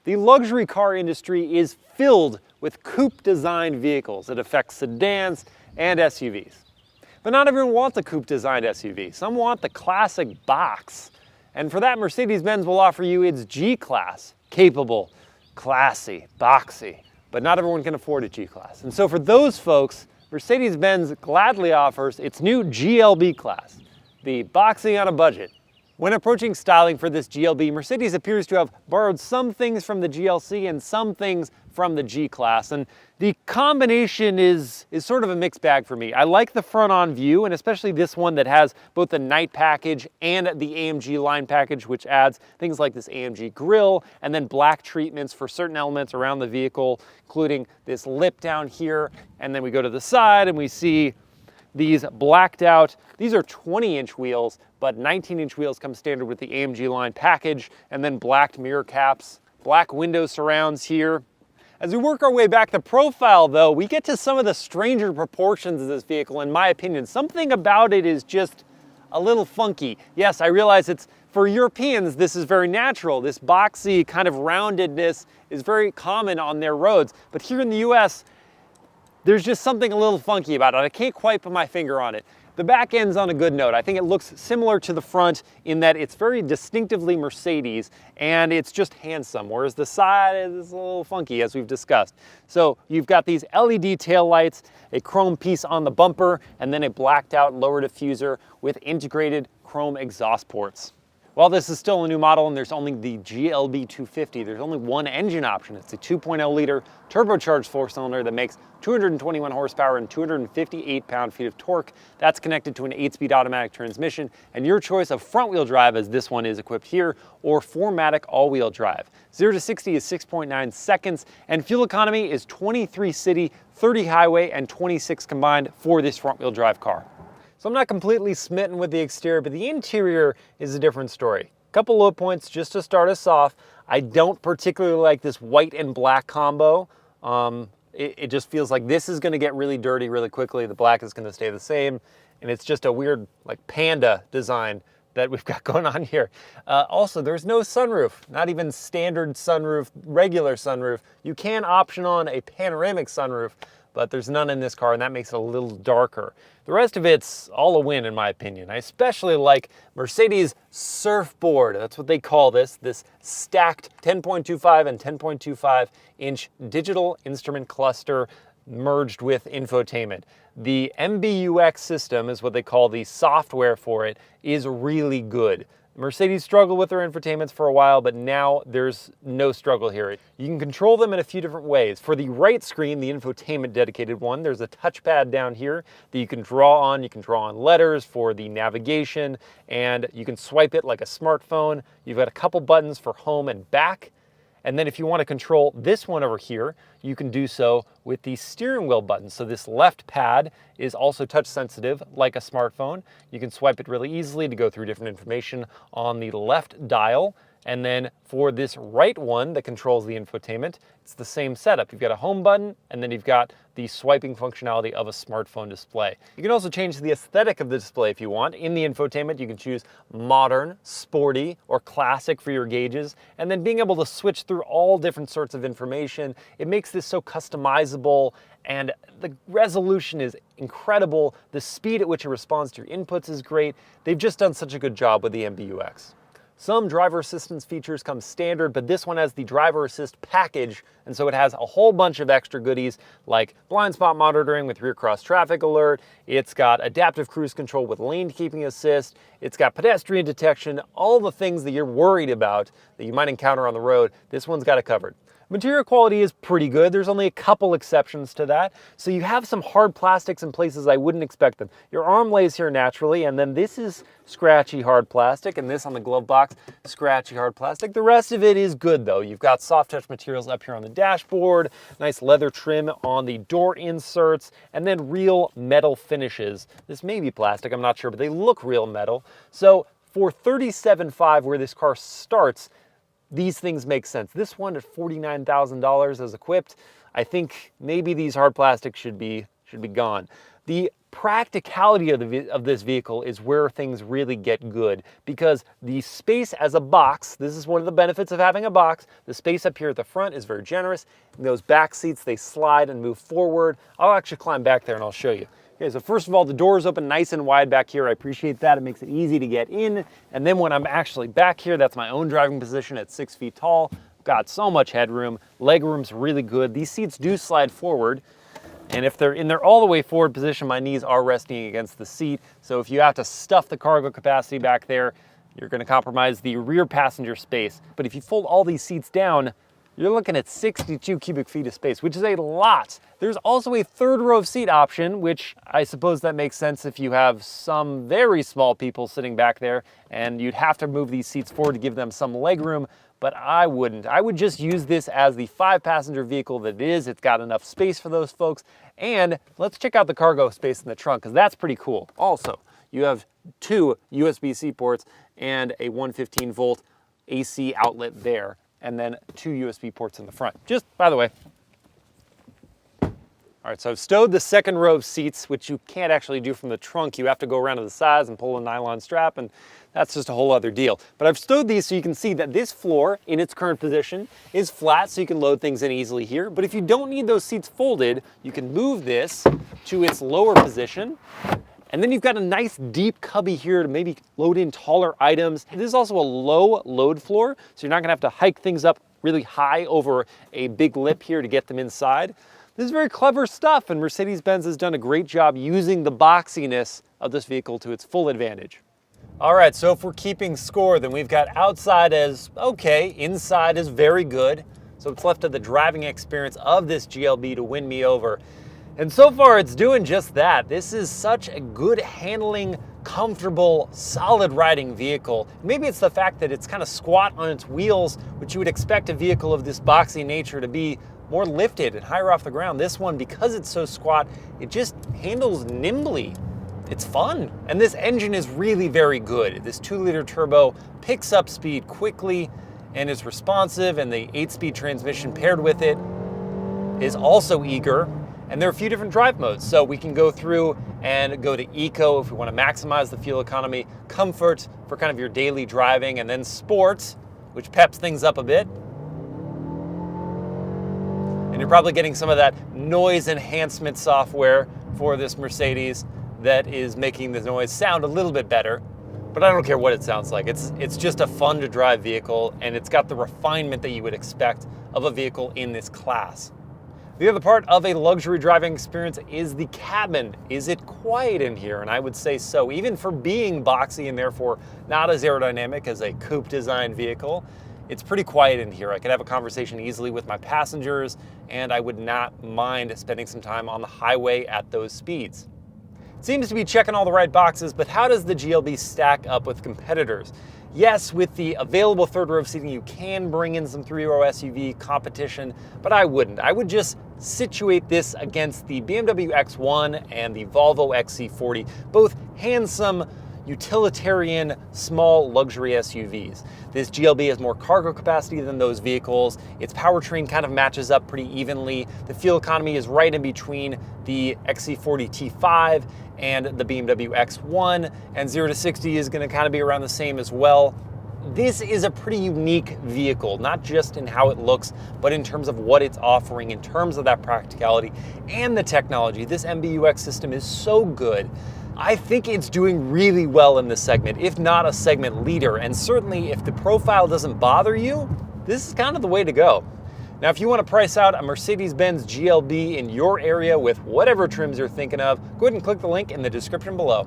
The luxury car industry is filled with coupe-designed vehicles that affect sedans and SUVs. But not everyone wants a coupe-designed SUV. Some want the classic box. And for that, Mercedes Benz will offer you its G-Class. Capable, classy, boxy. But not everyone can afford a G-Class. And so for those folks, Mercedes Benz gladly offers its new GLB class, the boxy on a budget. When approaching styling for this GLB, Mercedes appears to have borrowed some things from the GLC and some things from the G-Class, and the combination is sort of a mixed bag for me. I like the front-on view, and especially this one that has both the night package and the AMG line package, which adds things like this AMG grille, and then black treatments for certain elements around the vehicle, including this lip down here, and then we go to the side and we see these blacked out, these are 20-inch wheels, but 19-inch wheels come standard with the AMG line package, and then blacked mirror caps, black window surrounds here. As we work our way back the profile though, we get to some of the stranger proportions of this vehicle, in my opinion. Something about it is just a little funky. Yes, I realize it's, for Europeans, this is very natural. This boxy kind of roundedness is very common on their roads, but here in the US, there's just something a little funky about it. I can't quite put my finger on it. The back end's on a good note. I think it looks similar to the front in that it's very distinctively Mercedes and it's just handsome, whereas the side is a little funky, as we've discussed. So you've got these LED taillights, a chrome piece on the bumper, and then a blacked out lower diffuser with integrated chrome exhaust ports. While this is still a new model and there's only the GLB 250, there's only one engine option. It's a 2.0 liter turbocharged four-cylinder that makes 221 horsepower and 258 pound-feet of torque. That's connected to an 8-speed automatic transmission, and your choice of front-wheel drive, as this one is equipped here, or 4MATIC all-wheel drive. 0 to 60 is 6.9 seconds, and fuel economy is 23 city, 30 highway, and 26 combined for this front-wheel drive car. So I'm not completely smitten with the exterior, but the interior is a different story. A couple low points just to start us off. I don't particularly like this white and black combo. It just feels like this is gonna get really dirty really quickly. The black is gonna stay the same. And it's just a weird like panda design that we've got going on here. Also, there's no sunroof, not even standard sunroof, regular sunroof. You can option on a panoramic sunroof, but there's none in this car, and that makes it a little darker. The rest of it's all a win, in my opinion. I especially like Mercedes Surfboard. That's what they call this stacked 10.25 and 10.25 inch digital instrument cluster merged with infotainment. The MBUX system is what they call the software for it, is really good. Mercedes struggled with their infotainments for a while, but now there's no struggle here. You can control them in a few different ways. For the right screen, the infotainment dedicated one, there's a touchpad down here that you can draw on. You can draw on letters for the navigation, and you can swipe it like a smartphone. You've got a couple buttons for home and back. And then if you want to control this one over here, you can do so with the steering wheel button. So this left pad is also touch sensitive like a smartphone. You can swipe it really easily to go through different information on the left dial. And then for this right one that controls the infotainment, it's the same setup. You've got a home button, and then you've got the swiping functionality of a smartphone display. You can also change the aesthetic of the display if you want. In the infotainment, you can choose modern, sporty, or classic for your gauges, and then being able to switch through all different sorts of information. It makes this so customizable, and the resolution is incredible. The speed at which it responds to your inputs is great. They've just done such a good job with the MBUX. Some driver assistance features come standard, but this one has the driver assist package, and so it has a whole bunch of extra goodies like blind spot monitoring with rear cross traffic alert. It's got adaptive cruise control with lane keeping assist. It's got pedestrian detection, all the things that you're worried about that you might encounter on the road. This one's got it covered. Material quality is pretty good. There's only a couple exceptions to that. So you have some hard plastics in places I wouldn't expect them. Your arm lays here naturally, and then this is scratchy hard plastic, and this on the glove box, scratchy hard plastic. The rest of it is good though. You've got soft touch materials up here on the dashboard, nice leather trim on the door inserts, and then real metal finishes. This may be plastic, I'm not sure, but they look real metal. So for $37,500 where this car starts, these things make sense. This one at $49,000 as equipped, I think maybe these hard plastics should be gone. The practicality of this vehicle is where things really get good, because the space as a box, this is one of the benefits of having a box, the space up here at the front is very generous. And those back seats, they slide and move forward. I'll actually climb back there and I'll show you. Okay, so first of all, the doors open nice and wide back here. I appreciate that. It makes it easy to get in. And then when I'm actually back here, that's my own driving position at 6 feet tall. Got so much headroom. Leg room's really good. These seats do slide forward. And if they're in their all the way forward position, my knees are resting against the seat. So if you have to stuff the cargo capacity back there, you're going to compromise the rear passenger space. But if you fold all these seats down, you're looking at 62 cubic feet of space, which is a lot. There's also a third row of seat option, which I suppose that makes sense if you have some very small people sitting back there, and you'd have to move these seats forward to give them some leg room. But I wouldn't. I would just use this as the 5-passenger vehicle that it is. It's got enough space for those folks. And let's check out the cargo space in the trunk, because that's pretty cool. Also, you have 2 USB-C ports and a 115-volt AC outlet there, and then 2 USB ports in the front. Just by the way. All right, so I've stowed the second row of seats, which you can't actually do from the trunk. You have to go around to the sides and pull a nylon strap, and that's just a whole other deal. But I've stowed these so you can see that this floor in its current position is flat, so you can load things in easily here. But if you don't need those seats folded, you can move this to its lower position. And then you've got a nice deep cubby here to maybe load in taller items. This is also a low load floor, so you're not gonna have to hike things up really high over a big lip here to get them inside. This is very clever stuff, and Mercedes-Benz has done a great job using the boxiness of this vehicle to its full advantage. All right, so if we're keeping score, then we've got outside as okay, inside is very good. So it's left to the driving experience of this GLB to win me over. And so far it's doing just that. This is such a good handling, comfortable, solid riding vehicle. Maybe it's the fact that it's kind of squat on its wheels, which you would expect a vehicle of this boxy nature to be more lifted and higher off the ground. This one, because it's so squat, it just handles nimbly. It's fun. And this engine is really very good. This 2-liter turbo picks up speed quickly and is responsive, and the 8-speed transmission paired with it is also eager. And there are a few different drive modes. So we can go through and go to eco if we want to maximize the fuel economy, comfort for kind of your daily driving, and then sport, which peps things up a bit. And you're probably getting some of that noise enhancement software for this Mercedes that is making the noise sound a little bit better. But I don't care what it sounds like. It's just a fun to drive vehicle, and it's got the refinement that you would expect of a vehicle in this class. The other part of a luxury driving experience is the cabin. Is it quiet in here? And I would say so. Even for being boxy and therefore not as aerodynamic as a coupe design vehicle, it's pretty quiet in here. I could have a conversation easily with my passengers, and I would not mind spending some time on the highway at those speeds. It seems to be checking all the right boxes, but how does the GLB stack up with competitors? Yes, with the available third row seating, you can bring in some 3-row SUV competition, but I wouldn't. I would just situate this against the BMW X1 and the Volvo XC40, both handsome, utilitarian, small luxury SUVs. This GLB has more cargo capacity than those vehicles. Its powertrain kind of matches up pretty evenly. The fuel economy is right in between the XC40 T5 and the BMW X1, and 0 to 60 is going to kind of be around the same as well. This is a pretty unique vehicle, not just in how it looks, but in terms of what it's offering, in terms of that practicality and the technology. This MBUX system is so good. I think it's doing really well in this segment, if not a segment leader. And certainly if the profile doesn't bother you, this is kind of the way to go. Now, if you want to price out a Mercedes-Benz GLB in your area with whatever trims you're thinking of, go ahead and click the link in the description below.